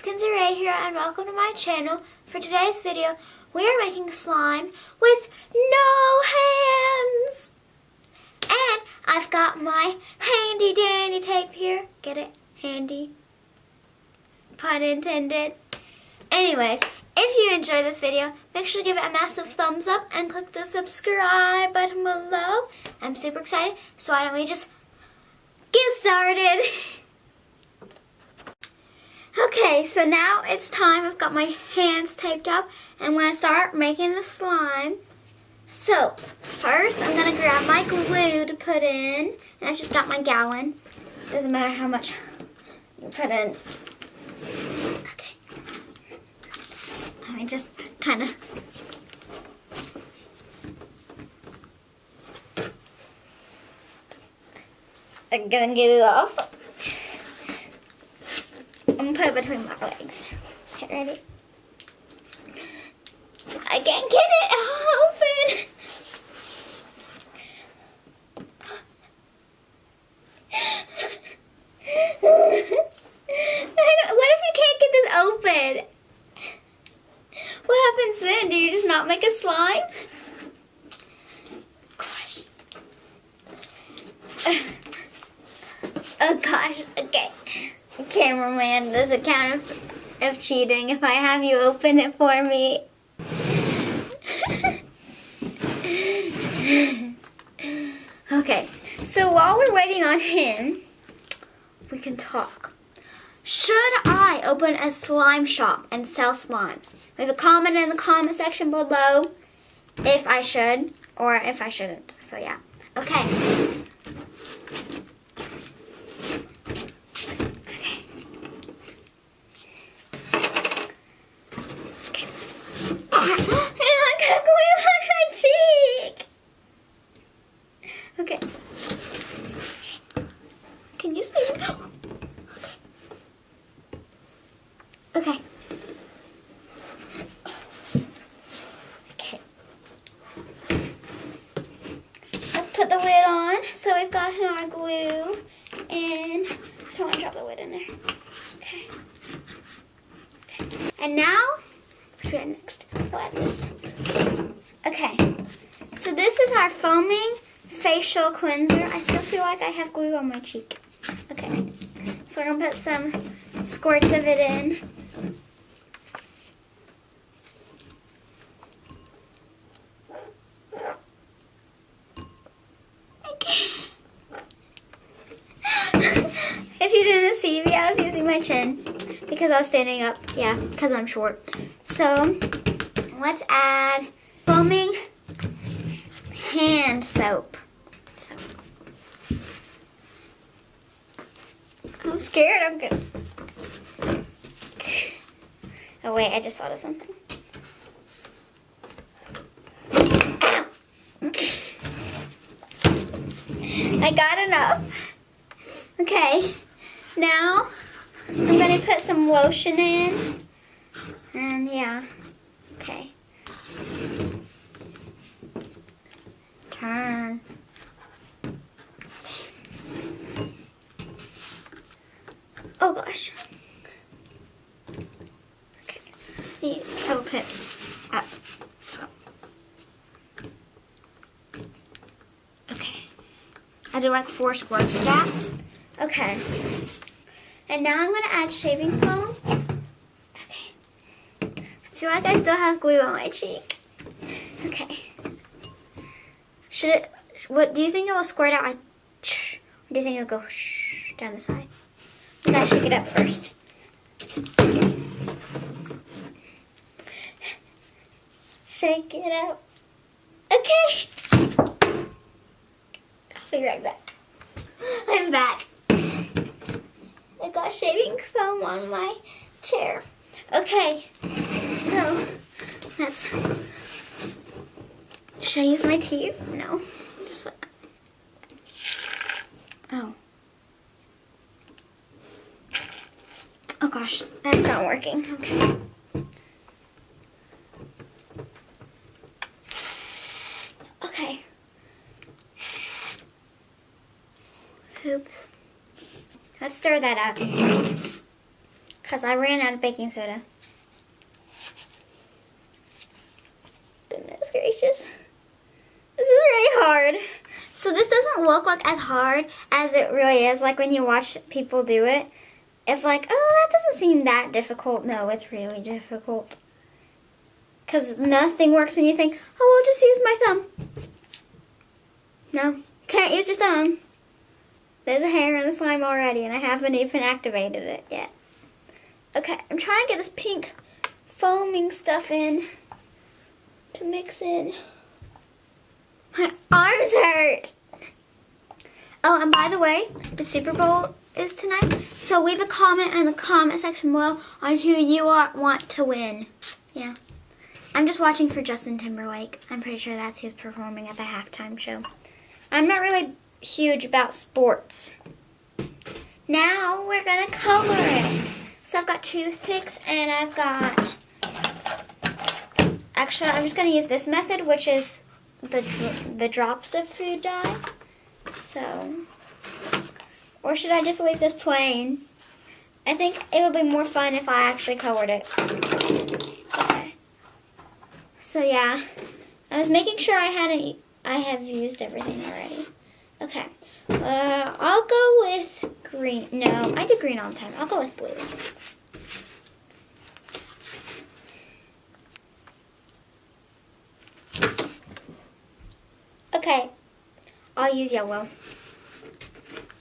Kenzie here and welcome to my channel. For today's video, we are making slime with no hands. And I've got my handy dandy tape here. Get it? Handy. Pun intended. Anyways, if you enjoy this video, make sure to give it a massive thumbs up and click the subscribe button below. I'm super excited, so why don't we just get started? Okay, so now it's time. I've got my hands taped up and I'm going to start making the slime. So, first I'm going to grab my glue to put in. And I just got my gallon. Doesn't matter how much you put in. Okay. Let me just kind of... I'm going to get it off. I'm going to put it between my legs. Okay, ready? I can't get it open. What if you can't get this open? What happens then? Do you just not make a slime? Gosh. Oh gosh, okay. Cameraman, does it count of cheating if I have you open it for me? Okay, so while we're waiting on him, we can talk. Should I open a slime shop and sell slimes? Leave a comment in the comment section below if I should or if I shouldn't. So yeah, okay. Okay. Can you see? Okay. Okay. Let's put the lid on. So we've got our glue, and I don't want to drop the lid in there. Okay. Okay. And now, what's we got next? What is this? Okay. So this is our foaming facial cleanser. I still feel like I have glue on my cheek. Okay, so I'm gonna put some squirts of it in. Okay. If you didn't see me, I was using my chin because I was standing up. Yeah, because I'm short. So let's add foaming hand soap. I'm scared. I'm good. Oh wait, I just thought of something. Ow. I got enough. Okay, now I'm gonna put some lotion in. And yeah, okay. Turn. Oh gosh. Okay. You tilt it up. So. Okay. I do like 4 squirts of that. Okay. And now I'm going to add shaving foam. Okay. I feel like I still have glue on my cheek. Okay. Should it, what do you think it will squirt out like, or do you think it'll go down the side? I gotta shake it up first. Shake it up. Okay. I'll be right back. I'm back. I got shaving foam on my chair. Okay. So, let's... Should I use my teeth? No. Just like... Oh. Oh gosh, that's not working. Okay. Okay. Oops. Let's stir that up. because I ran out of baking soda. Goodness gracious. This is really hard. So this doesn't look like as hard as it really is. Like when you watch people do it, it's like, oh, that doesn't seem that difficult. No, it's really difficult. Because nothing works and you think, oh, I'll just use my thumb. No, can't use your thumb. There's a hair in the slime already and I haven't even activated it yet. Okay, I'm trying to get this pink foaming stuff in to mix in. My arms hurt. Oh, and by the way, the Super Bowl is tonight. So leave a comment in the comment section below on who you want to win. Yeah. I'm just watching for Justin Timberlake. I'm pretty sure that's who's performing at the halftime show. I'm not really huge about sports. Now we're going to color it. So I've got toothpicks and I've got... Actually, I'm just going to use this method, which is the drops of food dye. So, or should I just leave this plain? I think it would be more fun if I actually colored it. Okay. So yeah, I was making sure I have used everything already. Okay. I'll go with green. No, I do green all the time. I'll go with blue. Okay, I'll use yellow.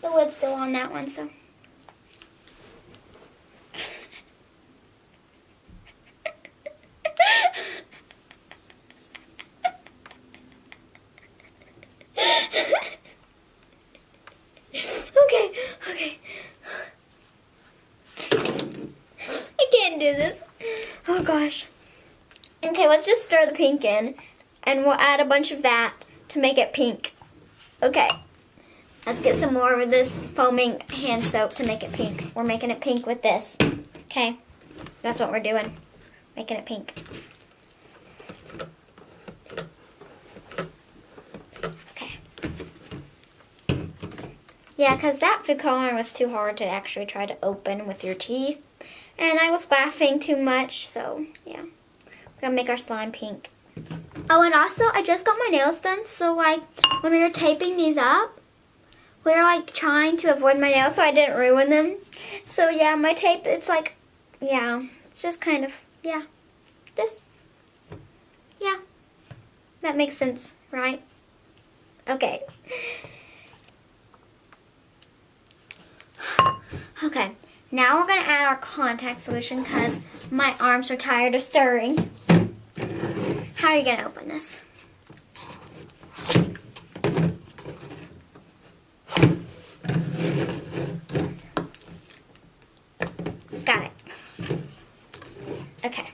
The lid's still on that one, so. Okay. I can't do this. Oh gosh. Okay, let's just stir the pink in, and we'll add a bunch of that to make it pink. Okay, let's get some more of this foaming hand soap to make it pink. We're making it pink with this. Okay, that's what we're doing. Making it pink. Okay. Yeah, because that food coloring was too hard to actually try to open with your teeth. And I was laughing too much, so yeah. We're going to make our slime pink. Oh, and also, I just got my nails done, so like, when we were taping these up, we were like trying to avoid my nails so I didn't ruin them. So yeah, my tape, it's like, yeah, it's just kind of, yeah, yeah, that makes sense, right? Okay. Okay, now we're going to add our contact solution because my arms are tired of stirring. How are you going to open this? Got it. Okay.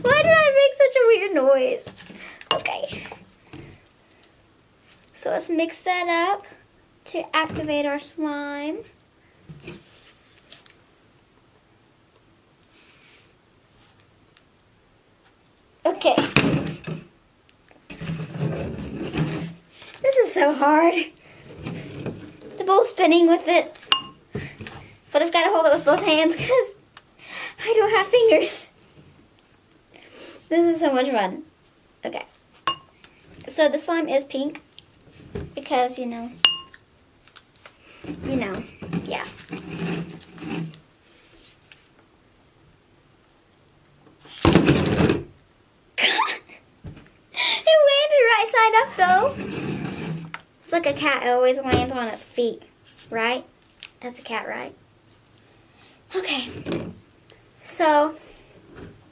Why did I make such a weird noise? Okay. So let's mix that up to activate our slime. Okay. This is so hard. The bowl's spinning with it. But I've got to hold it with both hands because I don't have fingers. This is so much fun. Okay. So the slime is pink because, you know, yeah. Up though. It's like a cat, it always lands on its feet, right? That's a cat, right? Okay. So,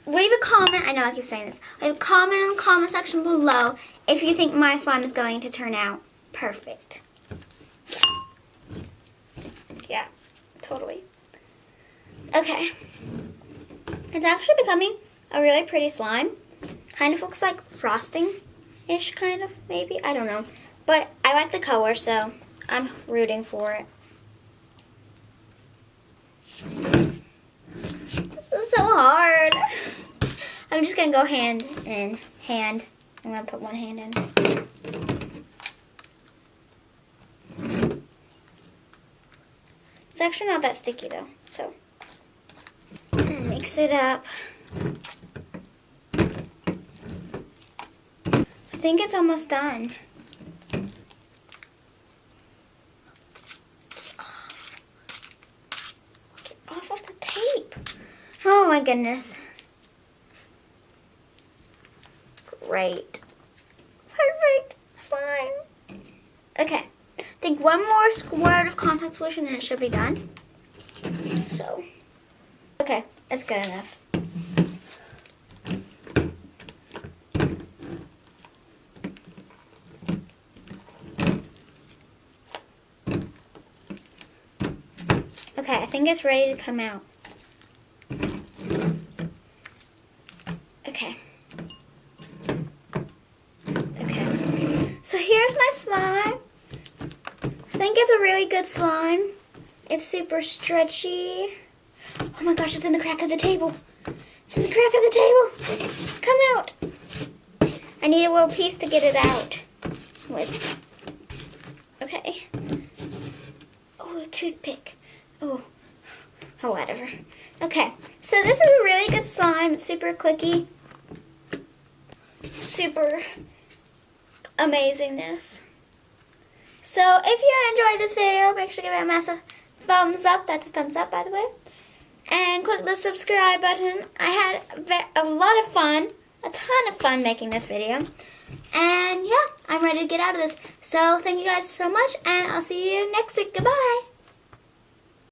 leave a comment. I know I keep saying this. Leave a comment in the comment section below if you think my slime is going to turn out perfect. Yeah, totally. Okay. It's actually becoming a really pretty slime. Kind of looks like frosting-ish, kind of, maybe. I don't know. But I like the color, so I'm rooting for it. This is so hard. I'm just going to go hand in hand. I'm going to put one hand in. It's actually not that sticky though, so mix it up. I think it's almost done. Get off of the tape. Oh my goodness. Great. Perfect slime. Okay. I think one more squirt of contact solution and it should be done. So, okay, that's good enough. Okay, I think it's ready to come out. Okay. Okay. So here's my slime. I think it's a really good slime. It's super stretchy. Oh my gosh, it's in the crack of the table. It's in the crack of the table. Come out. I need a little piece to get it out with. Okay. Oh, a toothpick. Oh, whatever. Okay, so this is a really good slime. It's super clicky. Super amazingness. So if you enjoyed this video, make sure to give it a massive thumbs up. That's a thumbs up, by the way. And click the subscribe button. I had a lot of fun, a ton of fun making this video. And yeah, I'm ready to get out of this. So thank you guys so much, and I'll see you next week. Goodbye.